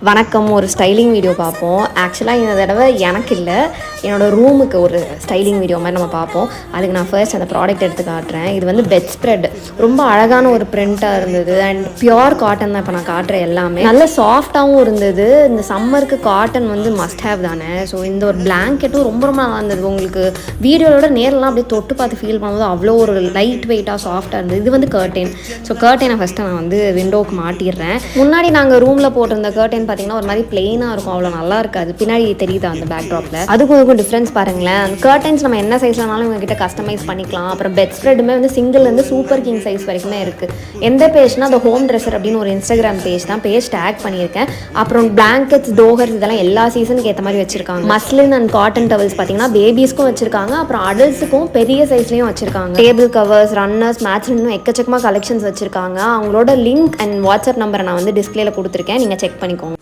வணக்கம். ஒரு styling video பார்ப்போம். ஆக்சுவலாக இந்த தடவை எனக்கு இல்லை, என்னோடய ரூமுக்கு ஒரு ஸ்டைலிங் வீடியோ மாதிரி நம்ம பார்ப்போம். அதுக்கு நான் ஃபர்ஸ்ட் அந்த ப்ராடக்ட் எடுத்து காட்டுறேன். இது வந்து பெட் ஸ்ப்ரெட். ரொம்ப அழகான ஒரு பிரிண்ட்டாக இருந்தது அண்ட் பியோர் காட்டன் தான் இப்போ நான் காட்டுறேன். எல்லாமே நல்ல சாஃப்டாகவும் இருந்தது. இந்த சம்மருக்கு காட்டன் வந்து மஸ்ட் ஹேவ் தானே. ஸோ இந்த ஒரு பிளாங்கெட்டும் ரொம்ப ரொம்ப நல்லா இருந்தது. உங்களுக்கு வீடியோவோட நேரெலாம் அப்படியே தொட்டு பார்த்து ஃபீல் பண்ணும்போது அவ்வளோ ஒரு லைட் வெயிட்டாக சாஃப்டாக இருந்தது. இது வந்து கர்டைன். ஸோ கர்டைனை ஃபஸ்ட்டு நான் வந்து விண்டோவுக்கு மாட்டிடுறேன். முன்னாடி நாங்கள் ரூமில் போட்டிருந்த கர்டைன் பார்த்தீங்கன்னா ஒரு மாதிரி பிளெயினாக இருக்கும், அவ்வளோ நல்லா இருக்காது. பின்னாடி தெரியுது அந்த பேக்ட்ராப்பில், அதுக்கும் டிஃப்ரென்ஸ் பாருங்களேன். அந்த கர்டைன்ஸ் நம்ம என்ன சைஸ்லனாலும் உங்ககிட்ட கஸ்டமைஸ் பண்ணிக்கலாம். அப்புறம் பெட் ஸ்ப்ரெட்டுமே வந்து சிங்கிள்லேருந்து சூப்பர் கிங் சைஸ் வரைக்குமே இருக்குது. எந்த பேஜ்னா அந்த ஹோம் ட்ரெஸ்ஸர் அப்படின்னு ஒரு இன்ஸ்டாகிராம் பேஜ் தான். பேஜ் டேக் பண்ணியிருக்கேன். அப்புறம் பிளாங்கெட்ஸ், டோகர்ஸ் இதெல்லாம் எல்லா சீசனுக்கு ஏற்ற மாதிரி வச்சிருக்காங்க. மஸ்லின் அண்ட் காட்டன் டவல்ஸ் பார்த்தீங்கன்னா பேபிஸ்க்கும் வச்சிருக்காங்க, அப்புறம் அடல்ட்ஸுக்கும் பெரிய சைஸ்லையும் வச்சிருக்காங்க. டேபிள் கவர்ஸ், ரன்னர்ஸ், மேட்ச் இன்னும் எக்கச்சக்கமாக கலெக்ஷன்ஸ் வச்சிருக்காங்க. அவங்களோட லிங்க் அண்ட் வாட்ஸ்அப் நம்பரை நான் வந்து டிஸ்பிளேல கொடுத்துருக்கேன், நீங்கள் செக் பண்ணிக்கோங்க.